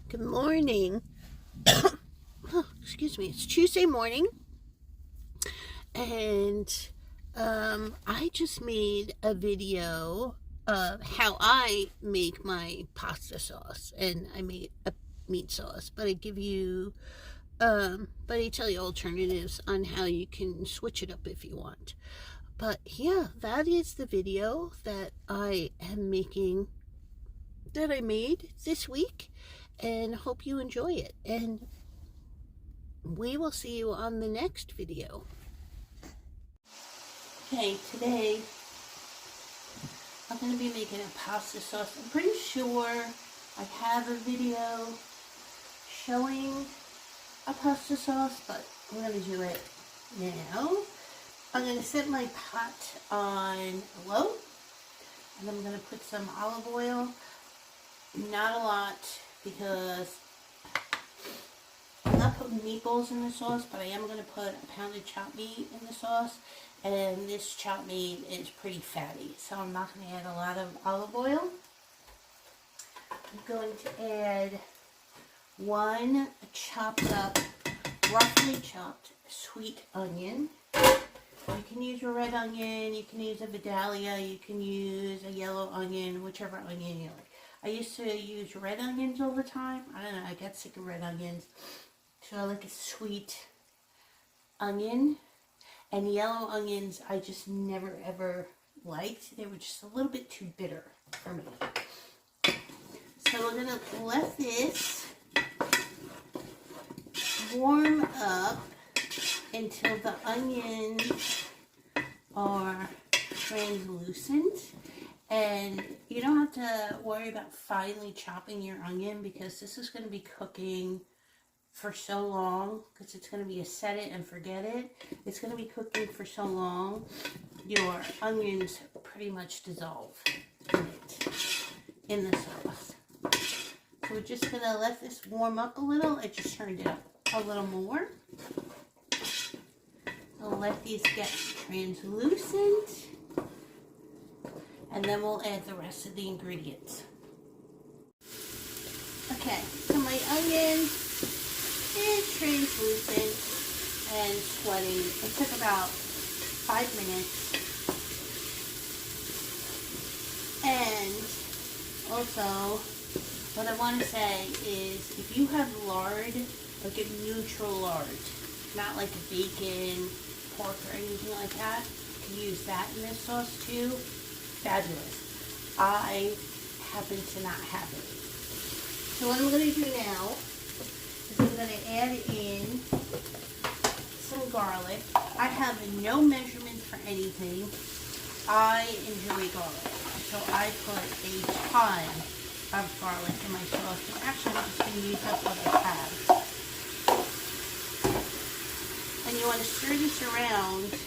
Good morning. Oh, excuse me. It's Tuesday morning, and I just made a video of how I make my pasta sauce, and I made a meat sauce. But I tell you alternatives on how you can switch it up if you want. But yeah, that is the video that I am making, that I made this week, and hope you enjoy it. And we will see you on the next video. Okay, today I'm going to be making a pasta sauce. I'm pretty sure I have a video showing a pasta sauce, but I'm going to do it now. I'm going to set my pot on low, and I'm going to put some olive oil. Not a lot, because I'm not putting meatballs in the sauce, but I am going to put a pound of chopped meat in the sauce, and this chopped meat is pretty fatty, so I'm not going to add a lot of olive oil. I'm going to add one chopped up, roughly chopped sweet onion. You can use a red onion, you can use a Vidalia, you can use a yellow onion, whichever onion you like. I used to use red onions all the time. I don't know, I got sick of red onions. So I like a sweet onion. And yellow onions I just never ever liked. They were just a little bit too bitter for me. So we're going to let this warm up until the onions are translucent. And you don't have to worry about finely chopping your onion, because this is going to be cooking for so long, because it's going to be a set it and forget it. It's going to be cooking for so long, your onions pretty much dissolve in the sauce. So we're just going to let this warm up a little. I just turned it up a little more. I'll let these get translucent, and then we'll add the rest of the ingredients. Okay, so my onion is translucent and sweaty. It took about 5 minutes. And also, what I want to say is, if you have lard, like a neutral lard, not like a bacon, pork, or anything like that, you can use that in this sauce too. Fabulous. I happen to not have it. So what I'm going to do now is I'm going to add in some garlic. I have no measurements for anything. I enjoy garlic. So I put a ton of garlic in my sauce. And actually, I'm just going to use up what I have. And you want to stir this around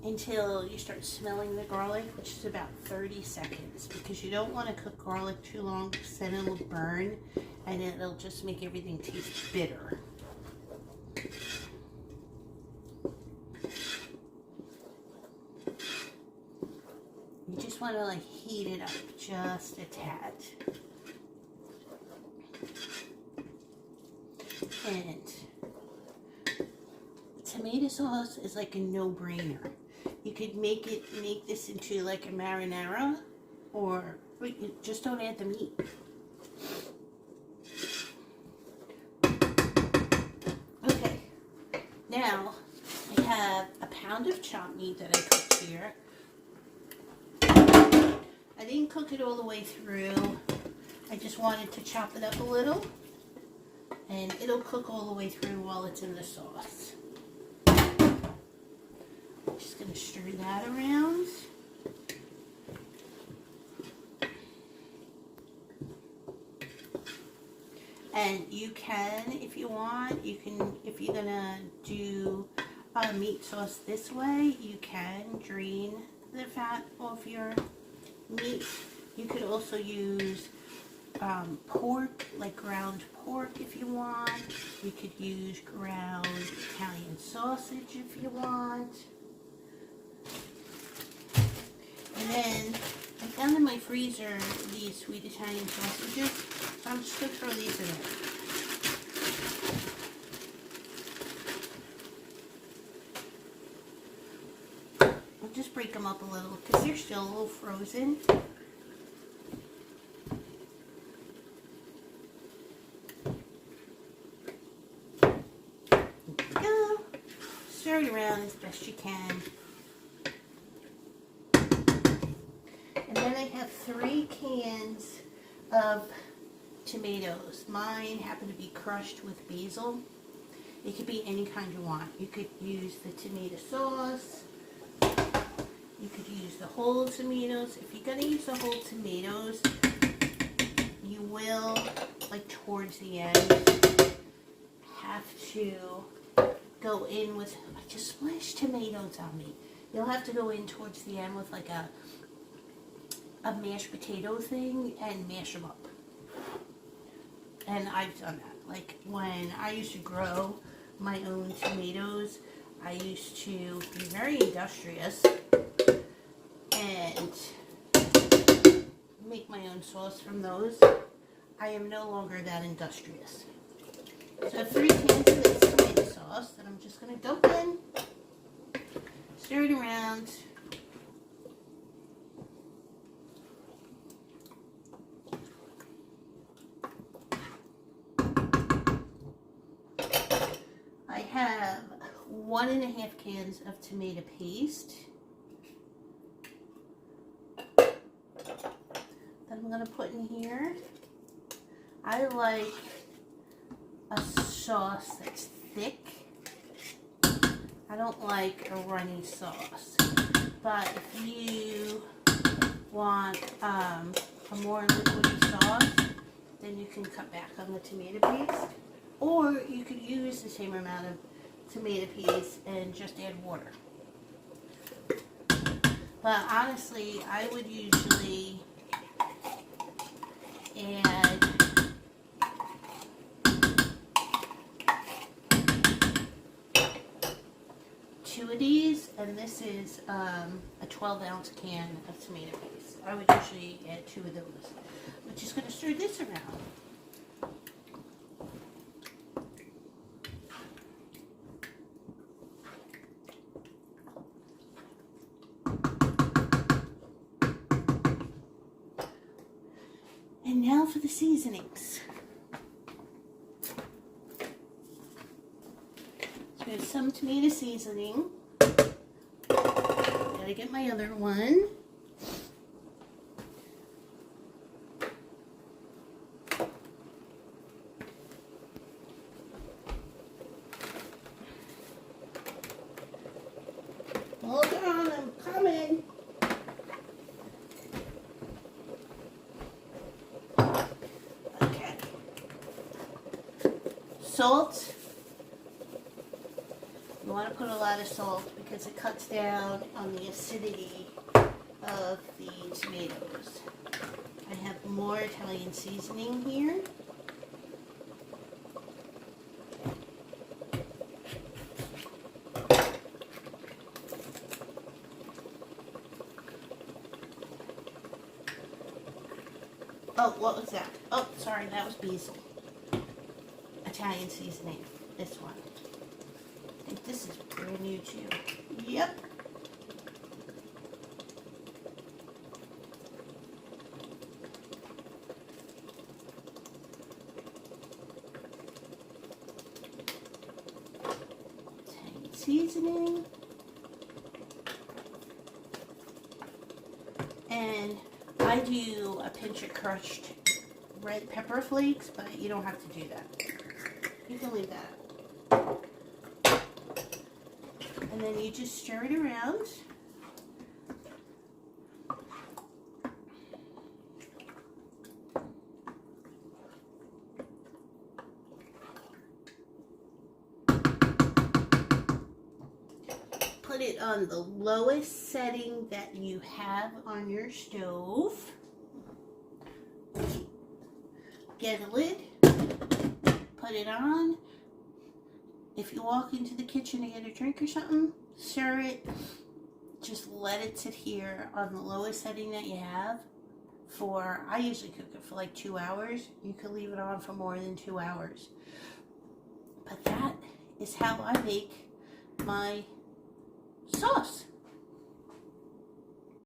until you start smelling the garlic, which is about 30 seconds, because you don't want to cook garlic too long, because then it'll burn and it'll just make everything taste bitter. You just want to like heat it up just a tad. And tomato sauce is like a no-brainer. You could make this into like a marinara, or you just don't add the meat. Okay, now I have a pound of chopped meat that I cooked here. I didn't cook it all the way through. I just wanted to chop it up a little, and it'll cook all the way through while it's in the sauce. Just going to stir that around. And you can, if you want, if you're going to do a meat sauce this way, you can drain the fat off your meat. You could also use pork, like ground pork if you want. You could use ground Italian sausage if you want. And then I found in my freezer these sweet Italian sausages, so I'm just going to throw these in there. I'll just break them up a little because they're still a little frozen. Go. Stir it around as best you can. And then I have 3 cans of tomatoes. Mine happen to be crushed with basil. It could be any kind you want. You could use the tomato sauce. You could use the whole tomatoes. If you're going to use the whole tomatoes, you will, like towards the end, have to go in with, I just splashed tomatoes on me. You'll have to go in towards the end with like a mashed potato thing and mash them up. And I've done that. Like when I used to grow my own tomatoes, I used to be very industrious and make my own sauce from those. I am no longer that industrious. So I have 3 cans of this tomato sauce that I'm just going to dump in, stir it around. I have 1.5 cans of tomato paste that I'm going to put in here. I like a sauce that's thick. I don't like a runny sauce. But if you want a more liquidy sauce, then you can cut back on the tomato paste. Or you could use the same amount of tomato paste and just add water. But honestly, I would usually add two of these, and this is a 12-ounce can of tomato paste. I would usually add 2 of those. I'm just going to stir this around. And now for the seasonings. So we have some tomato seasoning. Gotta get my other one. Hold on, I'm coming. Okay. Salt. You want to put a lot of salt because it cuts down on the acidity of the tomatoes. I have more Italian seasoning here. Oh, what was that? Oh, sorry, that was basil. Italian seasoning. This one. I think this is brand new too. Yep. Italian seasoning. And I do a pinch of crushed red pepper flakes, but you don't have to do that. You can leave that. And then you just stir it around. Put it on the lowest setting that you have on your stove. Get a lid, put it on. If you walk into the kitchen to get a drink or something, stir it just let it sit here on the lowest setting that you have for, I usually cook it for like 2 hours. You could leave it on for more than 2 hours. But that is how I make my sauce.